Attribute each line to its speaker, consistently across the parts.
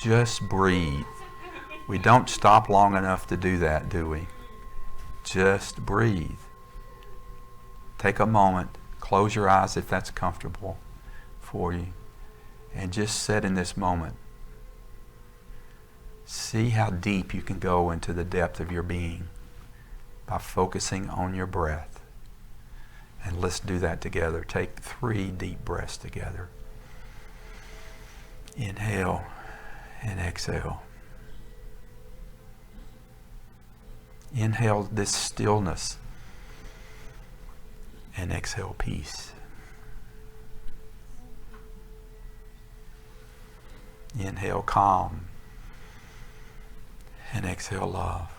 Speaker 1: Just breathe. We don't stop long enough to do that, do we? Just breathe. Take a moment, close your eyes if that's comfortable for you, and just sit in this moment. See how deep you can go into the depth of your being by focusing on your breath. And let's do that together. Take 3 deep breaths together. Inhale and exhale. Inhale this stillness and exhale peace. Inhale calm and exhale love.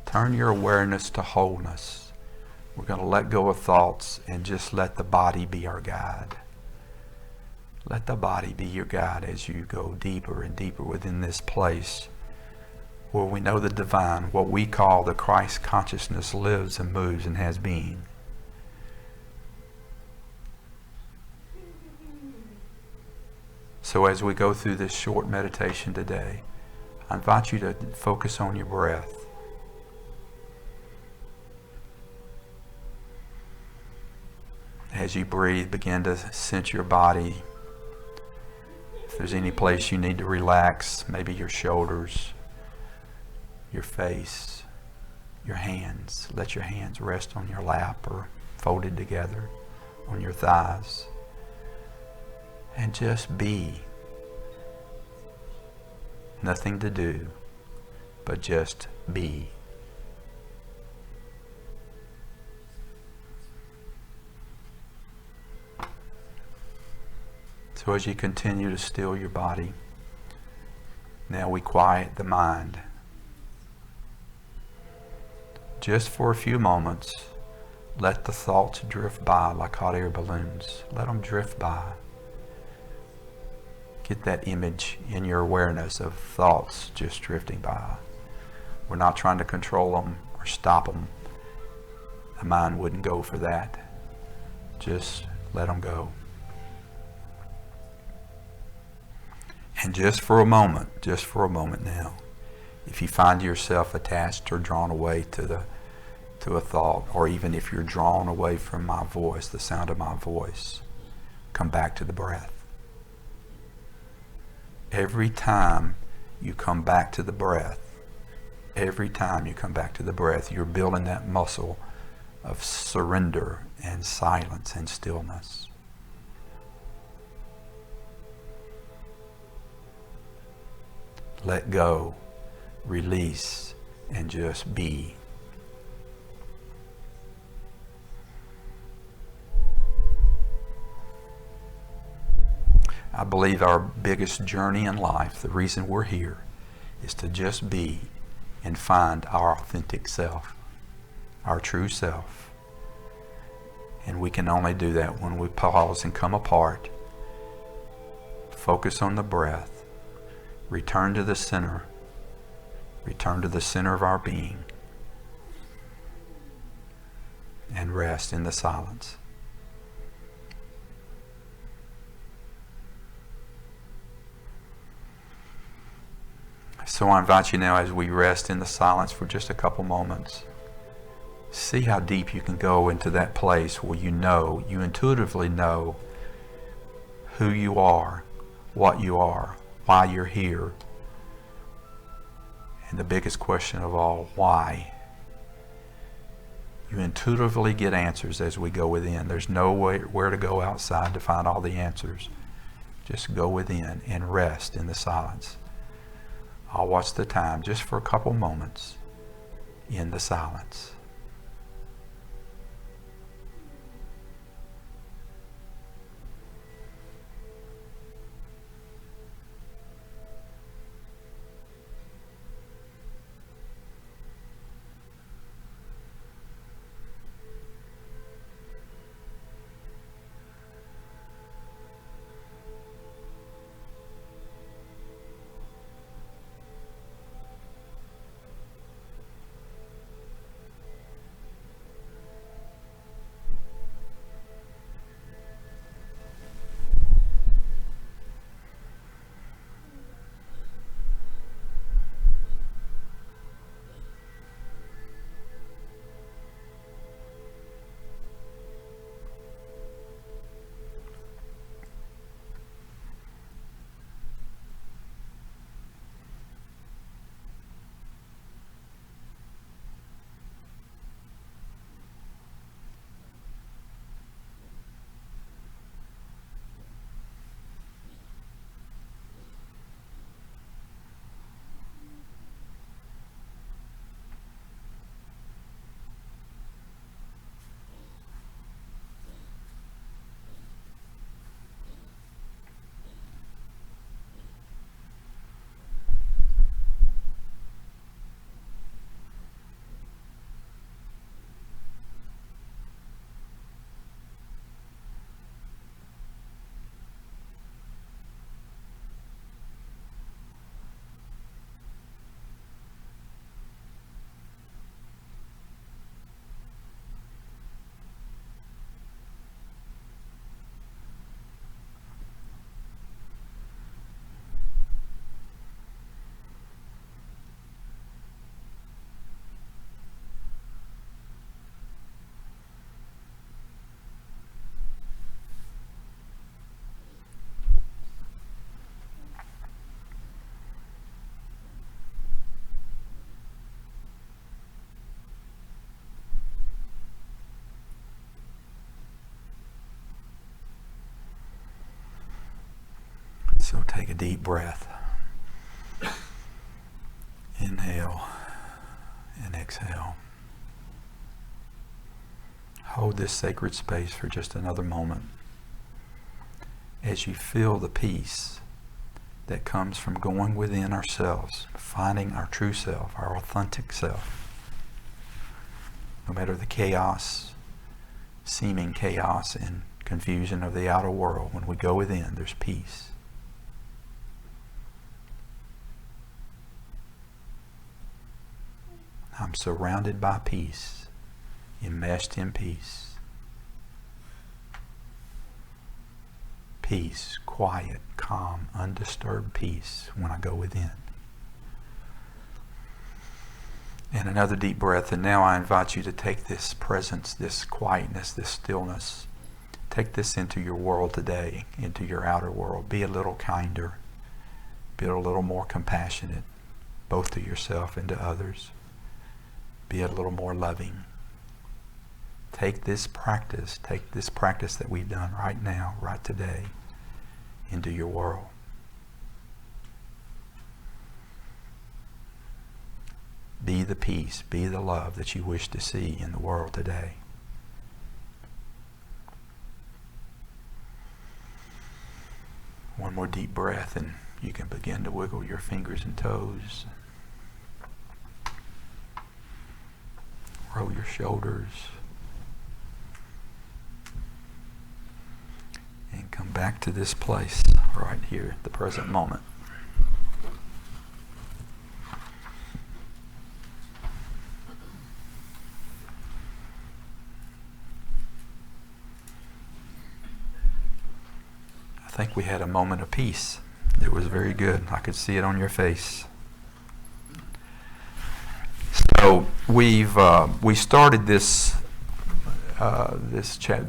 Speaker 1: Turn your awareness to wholeness. We're going to let go of thoughts and just let the body be our guide. Let the body be your guide as you go deeper and deeper within this place where we know the divine, what we call the Christ consciousness, lives and moves and has being. So as we go through this short meditation today, I invite you to focus on your breath. As you breathe, begin to sense your body. If there's any place you need to relax, maybe your shoulders, your face, your hands. Let your hands rest on your lap or folded together on your thighs. And just be. Nothing to do, but just be. So as you continue to still your body, now we quiet the mind. Just for a few moments, let the thoughts drift by like hot air balloons. Let them drift by. Get that image in your awareness of thoughts just drifting by. We're not trying to control them or stop them. The mind wouldn't go for that. Just let them go. And just for a moment now, if you find yourself attached or drawn away to a thought, or even if you're drawn away from my voice, the sound of my voice, come back to the breath. Every time you come back to the breath, you're building that muscle of surrender and silence and stillness. Let go, release, and just be. I believe our biggest journey in life, the reason we're here, is to just be and find our authentic self, our true self. And we can only do that when we pause and come apart, focus on the breath, return to the center of our being, and rest in the silence. So I invite you now, as we rest in the silence for just a couple moments, see how deep you can go into that place where you intuitively know who you are, what you are, why you're here. And the biggest question of all, why? You intuitively get answers as we go within. There's no way where to go outside to find all the answers. Just go within and rest in the silence. I'll watch the time just for a couple moments in the silence. Take a deep breath. Inhale and exhale. Hold this sacred space for just another moment as you feel the peace that comes from going within ourselves, finding our true self, our authentic self. No matter the chaos, seeming chaos and confusion of the outer world, when we go within, there's peace. I'm surrounded by peace, enmeshed in peace. Peace, quiet, calm, undisturbed peace when I go within. And another deep breath, and now I invite you to take this presence, this quietness, this stillness, take this into your world today, into your outer world. Be a little kinder, be a little more compassionate, both to yourself and to others. Be a little more loving. Take this practice that we've done right now, right today, into your world. Be the peace, be the love that you wish to see in the world today. One more deep breath and you can begin to wiggle your fingers and toes. Roll your shoulders. And come back to this place right here at the present moment. I think we had a moment of peace. It was very good. I could see it on your face. So we started this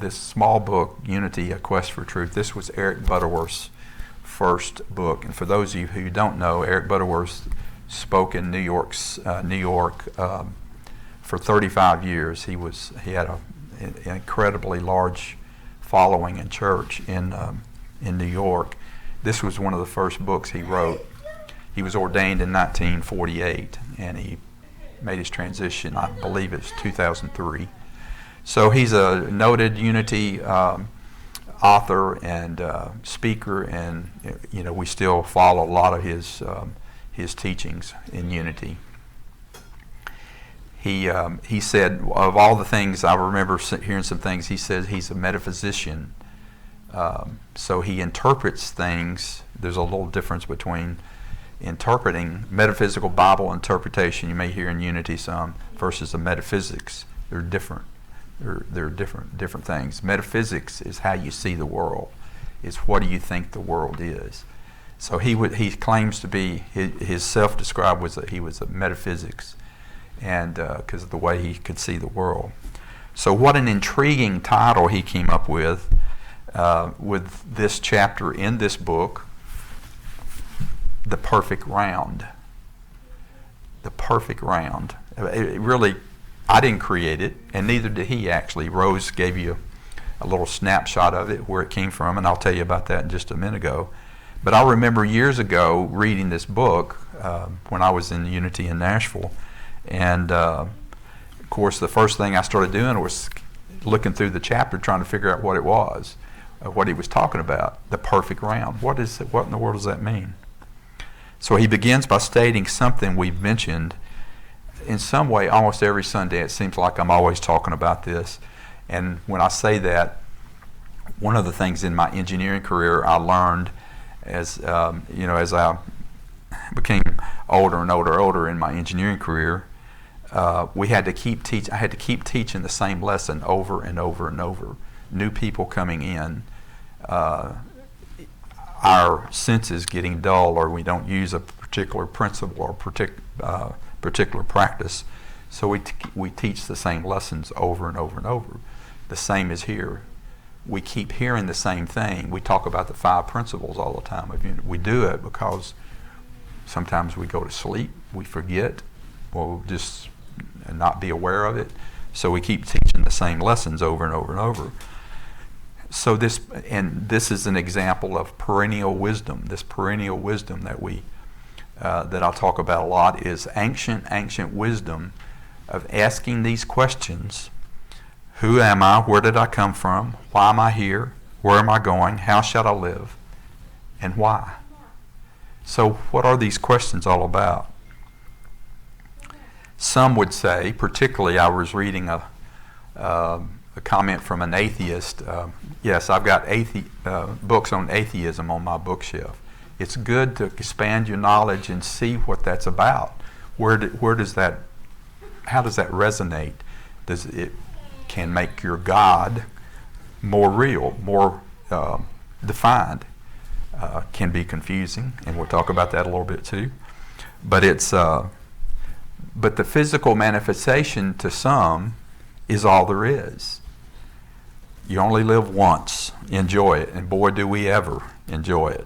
Speaker 1: small book, Unity: A Quest for Truth. This was Eric Butterworth's first book, and for those of you who don't know, Eric Butterworth spoke in New York for 35 years. He had an incredibly large following in church in New York. This was one of the first books he wrote. He was ordained in 1948, and he made his transition, I believe it's 2003. So he's a noted Unity author and speaker, and we still follow a lot of his teachings in Unity. He said, of all the things, I remember hearing some things, he said he's a metaphysician. So he interprets things. There's a little difference between interpreting metaphysical Bible interpretation you may hear in Unity some versus the metaphysics. They're different. They're different things. Metaphysics is how you see the world. It's what do you think the world is. So he claims to be, his self-described was that he was a metaphysics, and because of the way he could see the world. So what an intriguing title he came up with this chapter in this book, The Perfect Round. The Perfect Round. It really, I didn't create it, and neither did he actually. Rose gave you a little snapshot of it, where it came from, and I'll tell you about that in just a minute ago. But I remember years ago reading this book when I was in Unity in Nashville, and of course the first thing I started doing was looking through the chapter trying to figure out what it was, what he was talking about, the perfect round. What in the world does that mean? So he begins by stating something we've mentioned in some way almost every Sunday. It seems like I'm always talking about this. And when I say that, one of the things in my engineering career I learned as as I became older and older in my engineering career, I had to keep teaching the same lesson over and over and over. New people coming in, our senses getting dull, or we don't use a particular principle or particular practice. So we teach the same lessons over and over and over. The same is here. We keep hearing the same thing. We talk about the 5 principles all the time. We do it because sometimes we go to sleep, we forget, or we'll just not be aware of it. So we keep teaching the same lessons over and over and over. So this is an example of perennial wisdom. This perennial wisdom that I'll talk about a lot is ancient wisdom of asking these questions. Who am I? Where did I come from? Why am I here? Where am I going? How shall I live? And why? So what are these questions all about? Some would say, particularly I was reading a comment from an atheist. Yes, I've got books on atheism on my bookshelf. It's good to expand your knowledge and see what that's about. How does that resonate? Does it can make your God more real, more defined? Can be confusing, and we'll talk about that a little bit too. But but the physical manifestation to some is all there is. You only live once. Enjoy it, and boy, do we ever enjoy it.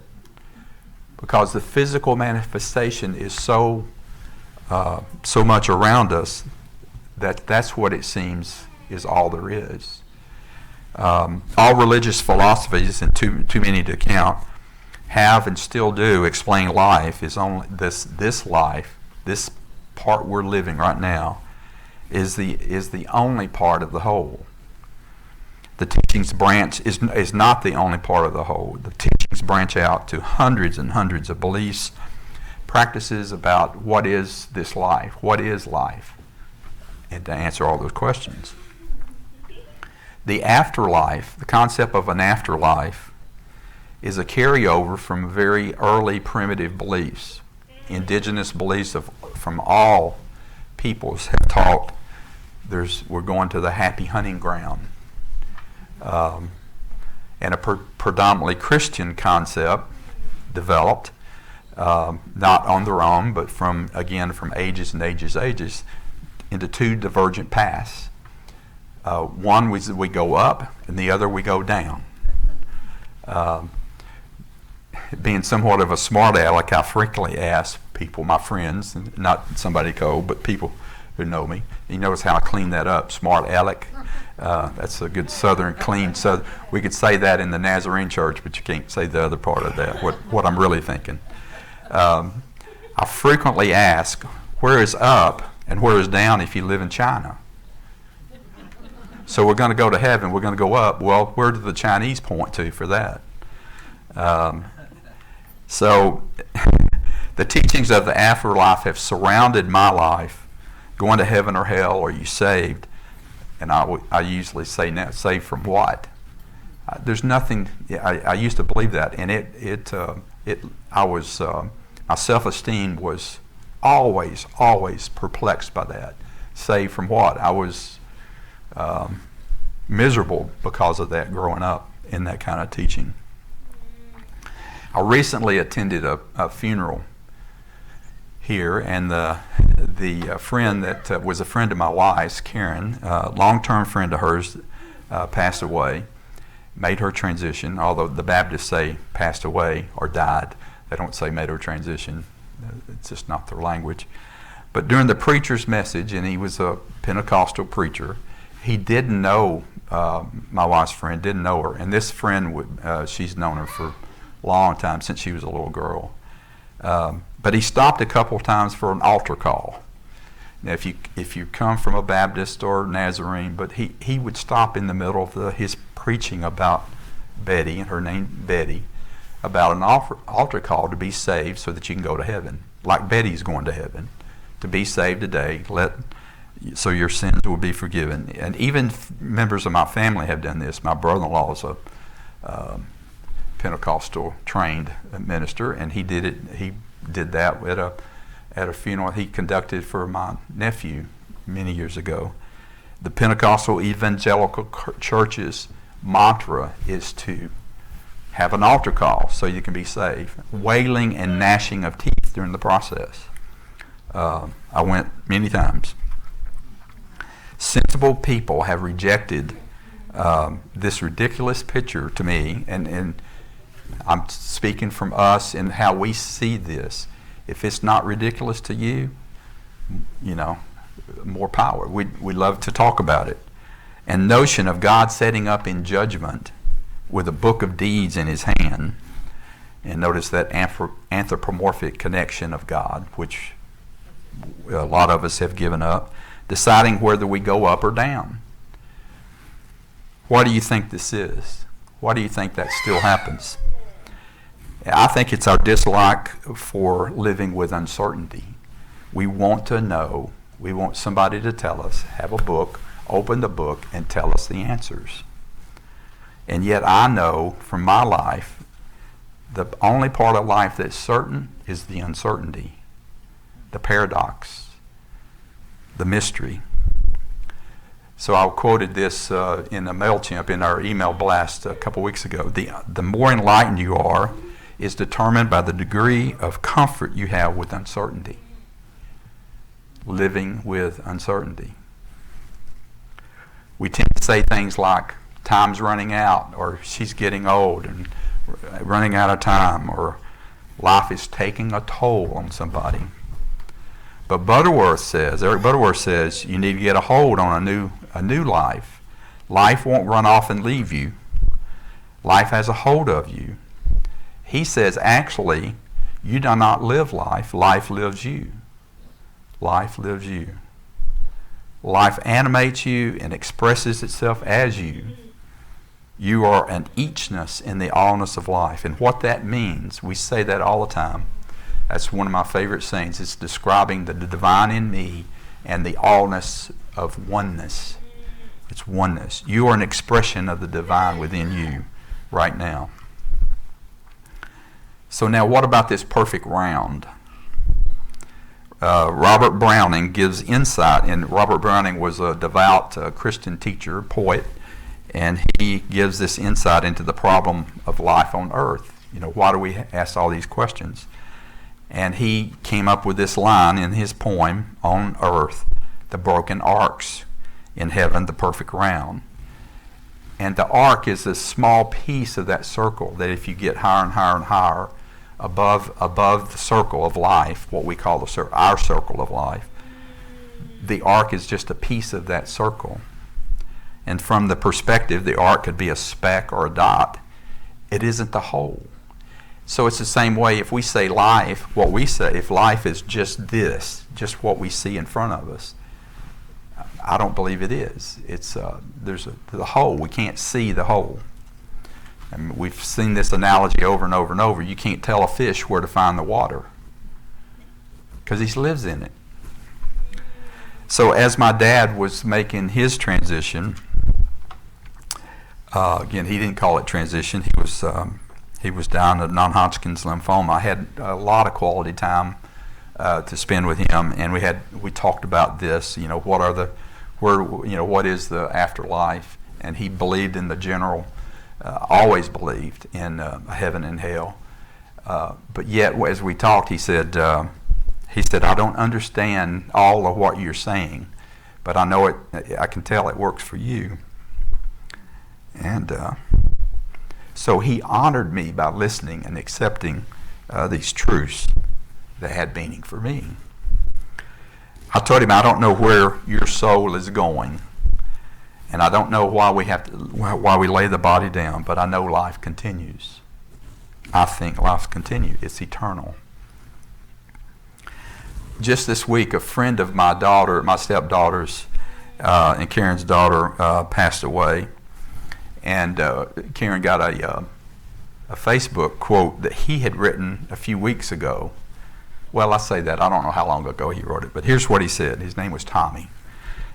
Speaker 1: Because the physical manifestation is so much around us that's what it seems is all there is. All religious philosophies, and too many to count, have and still do explain life is only this life, this part we're living right now, is the only part of the whole. The teachings branch is not the only part of the whole. The teachings branch out to hundreds and hundreds of beliefs, practices about what is this life, what is life, and to answer all those questions. The afterlife, the concept of an afterlife, is a carryover from very early primitive beliefs. Indigenous beliefs from all peoples have taught we're going to the happy hunting ground. And a predominantly Christian concept developed, not on their own, but from ages and ages, into two divergent paths. One we go up, and the other we go down. Being somewhat of a smart aleck, I frequently ask people, my friends, not somebody cold, but people who know me. You notice how I clean that up, smart aleck. That's a good Southern clean. So we could say that in the Nazarene church, but you can't say the other part of that. What I'm really thinking. I frequently ask, where is up and where is down if you live in China? So we're going to go to heaven. We're going to go up. Well, where do the Chinese point to for that? So the teachings of the afterlife have surrounded my life. Going to heaven or hell, are you saved? And I usually say, now, saved from what? There's nothing. I used to believe that, and my self-esteem was always perplexed by that. Saved from what? I was miserable because of that growing up in that kind of teaching. I recently attended a funeral here, and the friend that was a friend of my wife's, Karen, a long-term friend of hers, passed away, made her transition, although the Baptists say passed away or died. They don't say made her transition. It's just not their language. But during the preacher's message, and he was a Pentecostal preacher, he didn't know, my wife's friend didn't know her, and this friend, she's known her for a long time, since she was a little girl. But he stopped a couple of times for an altar call. Now, if you come from a Baptist or Nazarene, but he would stop in the middle of his preaching about Betty, and her name Betty, about an altar call to be saved so that you can go to heaven, like Betty's going to heaven, to be saved today, so your sins will be forgiven. And even members of my family have done this. My brother-in-law is a Pentecostal trained minister, and he did that at a funeral he conducted for my nephew many years ago. The Pentecostal evangelical church's mantra is to have an altar call so you can be saved. Wailing and gnashing of teeth during the process. I went many times. Sensible people have rejected this ridiculous picture to me, and I'm speaking from us and how we see this. If it's not ridiculous to you, more power. We love to talk about it. And notion of God setting up in judgment with a book of deeds in his hand. And notice that anthropomorphic connection of God, which a lot of us have given up, deciding whether we go up or down. Why do you think this is? Why do you think that still happens? I think it's our dislike for living with uncertainty. We want to know. We want somebody to tell us, have a book, open the book, and tell us the answers. And yet I know from my life, the only part of life that's certain is the uncertainty, the paradox, the mystery. So I quoted this in a MailChimp in our email blast a couple weeks ago. The more enlightened you are is determined by the degree of comfort you have with uncertainty. Living with uncertainty. We tend to say things like, time's running out, or she's getting old and running out of time, or life is taking a toll on somebody. But Eric Butterworth says, you need to get a hold on a new life. Life won't run off and leave you. Life has a hold of you. He says, actually, you do not live life. Life lives you. Life lives you. Life animates you and expresses itself as you. You are an eachness in the allness of life. And what that means, we say that all the time. That's one of my favorite sayings. It's describing the divine in me and the allness of oneness. It's oneness. You are an expression of the divine within you right now. So now what about this perfect round? Robert Browning gives insight, and Robert Browning was a devout Christian teacher, poet, and he gives this insight into the problem of life on earth. You know, why do we ask all these questions? And he came up with this line in his poem, On Earth, the broken arcs, in heaven, the perfect round. And the arc is a small piece of that circle that if you get higher and higher and higher, above the circle of life, what we call our circle of life, the arc is just a piece of that circle. And from the perspective, the arc could be a speck or a dot. It isn't the whole. So it's the same way if we say life, what we say, if life is just this, just what we see in front of us, I don't believe it is. It's there's the whole. We can't see the whole. And we've seen this analogy over and over and over. You can't tell a fish where to find the water because he lives in it. So as my dad was making his transition, again, he didn't call it transition. He was down with non-Hodgkin's lymphoma. I had a lot of quality time to spend with him, and we talked about this. You know, what is the afterlife? And he believed in the general. Always believed in heaven and hell, but yet as we talked, he said, I don't understand all of what you're saying, but I know it. I can tell it works for you. And so he honored me by listening and accepting these truths that had meaning for me. I told him, I don't know where your soul is going. And I don't know why we lay the body down, but I know life continues. I think life continues. It's eternal. Just this week, a friend of my daughter, my stepdaughter's, and Karen's daughter passed away. And Karen got a Facebook quote that he had written a few weeks ago. Well, I say that. I don't know how long ago he wrote it, but here's what he said. His name was Tommy.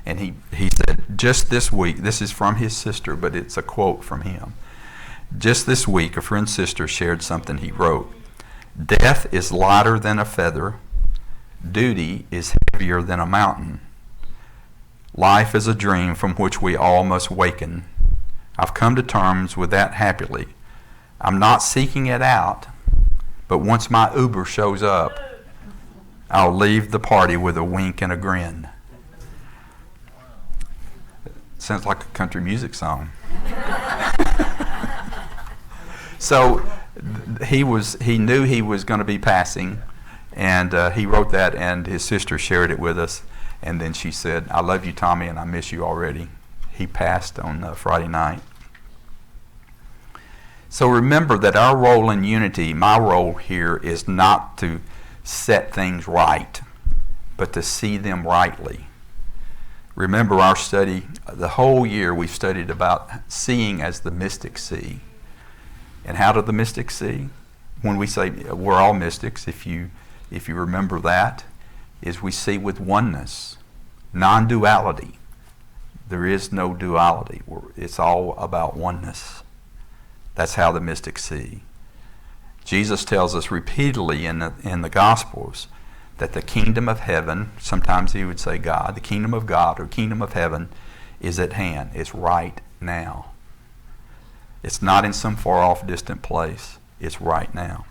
Speaker 1: And he said, just this week, this is from his sister, but it's a quote from him. Just this week, a friend's sister shared something he wrote. Death is lighter than a feather. Duty is heavier than a mountain. Life is a dream from which we all must waken. I've come to terms with that happily. I'm not seeking it out, but once my Uber shows up, I'll leave the party with a wink and a grin. Sounds like a country music song. So he knew he was going to be passing, and he wrote that, and his sister shared it with us. And then she said, I love you, Tommy, and I miss you already. He passed on Friday night. So remember that our role in unity, my role here, is not to set things right, but to see them rightly. Remember our study, the whole year we've studied about seeing as the mystics see. And how do the mystics see? When we say we're all mystics, if you remember that, is we see with oneness, non-duality. There is no duality. It's all about oneness. That's how the mystics see. Jesus tells us repeatedly in the Gospels that the kingdom of heaven, sometimes he would say God, the kingdom of God or kingdom of heaven is at hand. It's right now. It's not in some far off distant place. It's right now.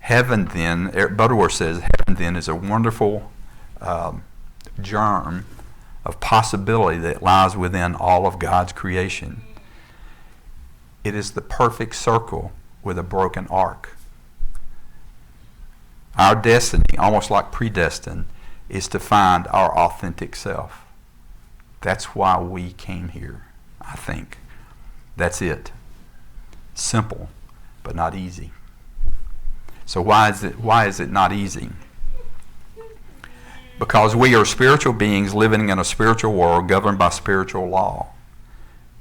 Speaker 1: Heaven then, Butterworth says, heaven then is a wonderful germ of possibility that lies within all of God's creation. It is the perfect circle with a broken arc. Our destiny, almost like predestined, is to find our authentic self. That's why we came here, I think. That's it. Simple, but not easy. So why is it not easy? Because we are spiritual beings living in a spiritual world governed by spiritual law.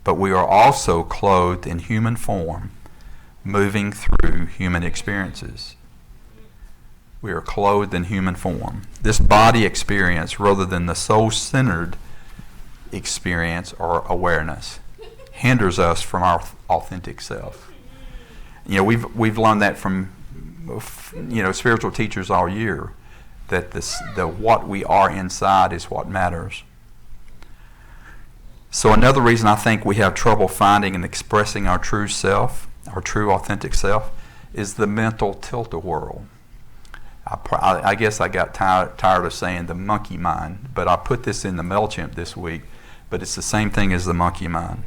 Speaker 1: But we are also clothed in human form, moving through human experiences. We are clothed in human form. This body experience, rather than the soul-centered experience or awareness, hinders us from our authentic self. You know, we've learned that from spiritual teachers all year, that the what we are inside is what matters. So another reason I think we have trouble finding and expressing our true self, our true authentic self, is the mental tilt-a-whirl. I guess I got tired of saying the monkey mind, but I put this in the MailChimp this week, but it's the same thing as the monkey mind.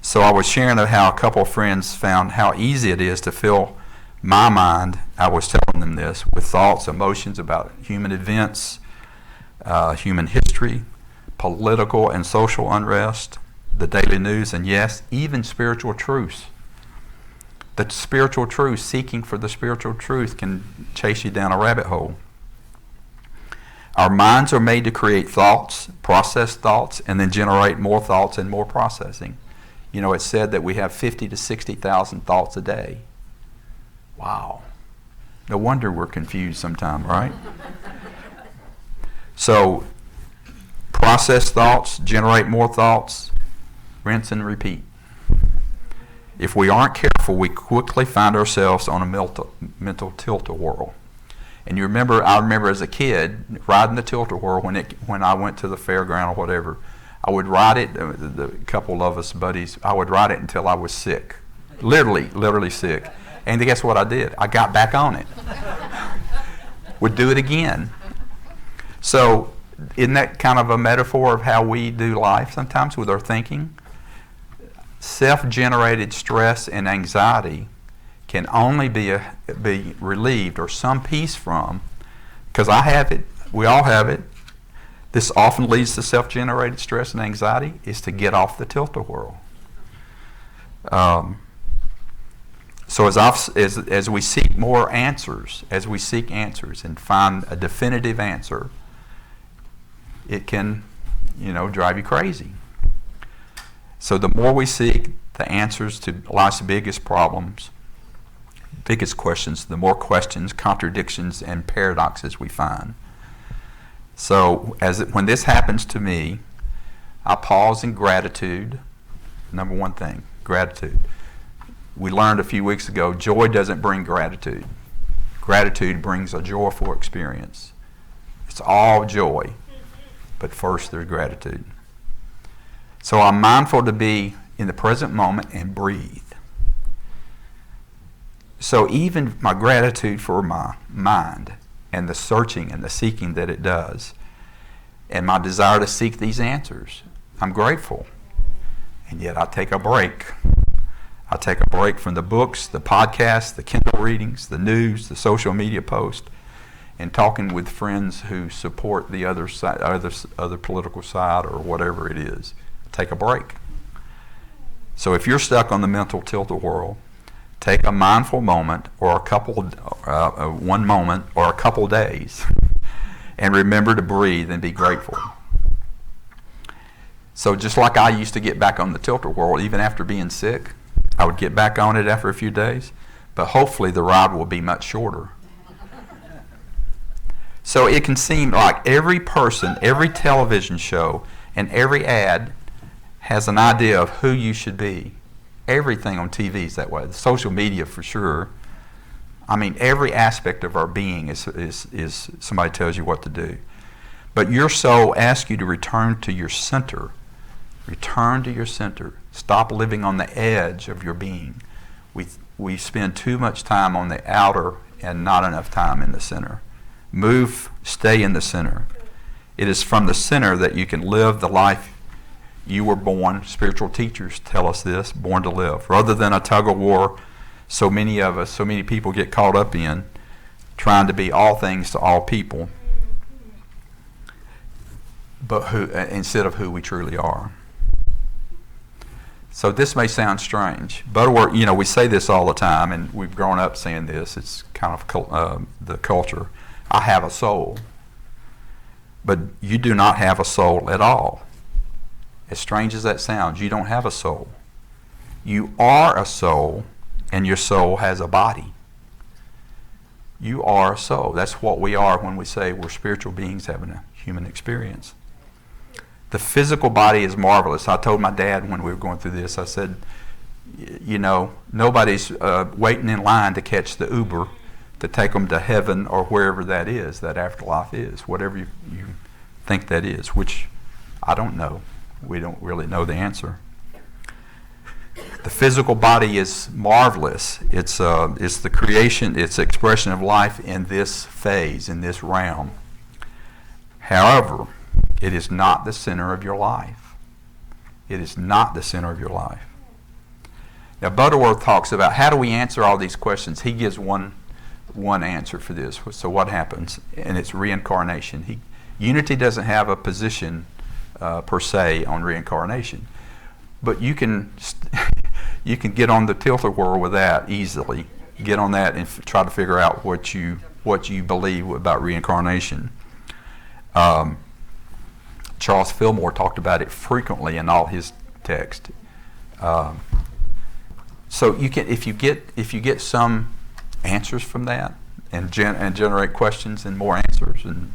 Speaker 1: So I was sharing how a couple of friends found how easy it is to fill my mind, I was telling them this, with thoughts, emotions about human events, human history, political and social unrest, the daily news, and yes, even spiritual truths. The spiritual truth, seeking for the spiritual truth, can chase you down a rabbit hole. Our minds are made to create thoughts, process thoughts, and then generate more thoughts and more processing. You know, it's said that we have 50 to 60,000 thoughts a day. Wow. No wonder we're confused sometimes, right? So, process thoughts, generate more thoughts, rinse and repeat. If we aren't careful, we quickly find ourselves on a mental tilt-a-whirl. And I remember as a kid riding the tilt-a-whirl when I went to the fairground or whatever. I would ride it, a couple of us buddies, I would ride it until I was sick. Literally sick. And guess what I did? I got back on it. Would do it again. So, isn't that kind of a metaphor of how we do life sometimes with our thinking? Self-generated stress and anxiety can only be relieved, or some peace from, because I have it, we all have it. This often leads to self-generated stress and anxiety, is to get off the tilt-a-whirl. So as we seek more answers, and find a definitive answer, it can, drive you crazy. So the more we seek the answers to life's biggest problems, biggest questions, the more questions, contradictions, and paradoxes we find. So when this happens to me, I pause in gratitude. Number one thing, gratitude. We learned a few weeks ago, joy doesn't bring gratitude. Gratitude brings a joyful experience. It's all joy, but first there's gratitude. So I'm mindful to be in the present moment and breathe. So even my gratitude for my mind and the searching and the seeking that it does, and my desire to seek these answers, I'm grateful. And yet I take a break. I take a break from the books, the podcasts, the Kindle readings, the news, the social media posts, and talking with friends who support the other political side or whatever it is. Take a break. So if you're stuck on the mental tilt-a-whirl, take a mindful moment or one moment or a couple days and remember to breathe and be grateful. So just like I used to get back on the tilt-a-whirl even after being sick, I would get back on it after a few days, but hopefully the ride will be much shorter. So it can seem like every person, every television show, and every ad has an idea of who you should be. Everything on TV is that way. The social media for sure. I mean, every aspect of our being is somebody tells you what to do. But your soul asks you to return to your center. Return to your center. Stop living on the edge of your being. We spend too much time on the outer and not enough time in the center. Stay in the center. It is from the center that you can live the life you were born, spiritual teachers tell us this, born to live. Rather than a tug of war so many people get caught up in, trying to be all things to all people, but instead of who we truly are. So this may sound strange. Butterworth, we say this all the time, and we've grown up saying this. It's kind of the culture. I have a soul. But you do not have a soul at all. As strange as that sounds, you don't have a soul. You are a soul, and your soul has a body. You are a soul. That's what we are when we say we're spiritual beings having a human experience. The physical body is marvelous. I told my dad when we were going through this, I said, nobody's waiting in line to catch the Uber to take them to heaven or wherever that is, that afterlife is, whatever you think that is, which I don't know. We don't really know the answer. The physical body is marvelous. It's the creation, it's the expression of life in this phase, in this realm. However, it is not the center of your life. It is not the center of your life. Now, Butterworth talks about how do we answer all these questions. He gives one answer for this. So what happens? And it's reincarnation. Unity doesn't have a position per se on reincarnation, but you can get on the tilt-a-whirl with that easily. Get on that and try to figure out what you believe about reincarnation. Charles Fillmore talked about it frequently in all his text. So you can, if you get some answers from that, and generate questions and more answers, and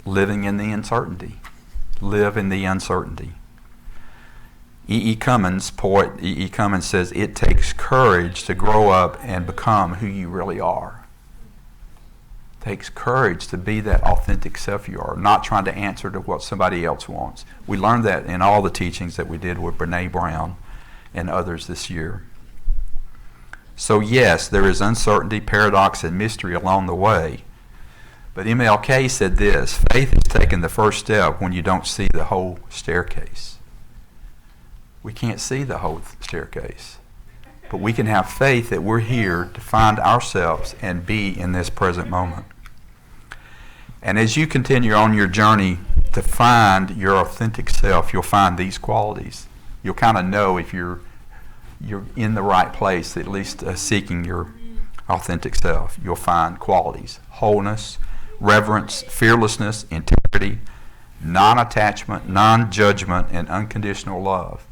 Speaker 1: living in the uncertainty, live in the uncertainty. Poet E.E. Cummins says it takes courage to grow up and become who you really are. Takes courage to be that authentic self you are, not trying to answer to what somebody else wants. We learned that in all the teachings that we did with Brene Brown and others this year. So yes, there is uncertainty, paradox, and mystery along the way. But MLK said this: faith is taking the first step when you don't see the whole staircase. We can't see the whole staircase. But we can have faith that we're here to find ourselves and be in this present moment. And as you continue on your journey to find your authentic self, you'll find these qualities. You'll kind of know if you're in the right place, at least seeking your authentic self. You'll find qualities: wholeness, reverence, fearlessness, integrity, non-attachment, non-judgment, and unconditional love.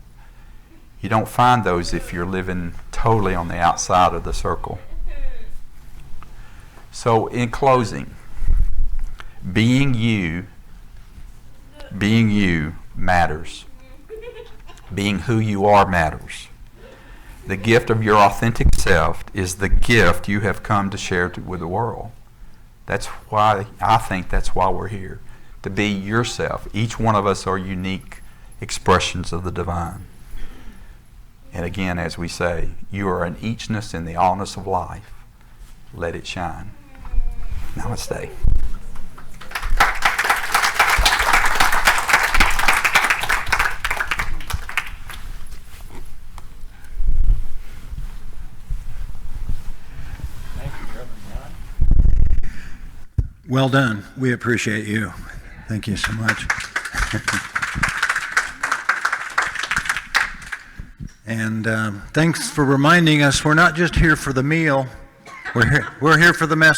Speaker 1: You don't find those if you're living totally on the outside of the circle. So in closing, being you matters. Being who you are matters. The gift of your authentic self is the gift you have come to share with the world. That's why I think that's why we're here. To be yourself. Each one of us are unique expressions of the divine. And again, as we say, you are an eachness in the allness of life. Let it shine. Namaste.
Speaker 2: Well done. We appreciate you. Thank you so much. And thanks for reminding us we're not just here for the meal, we're here for the message.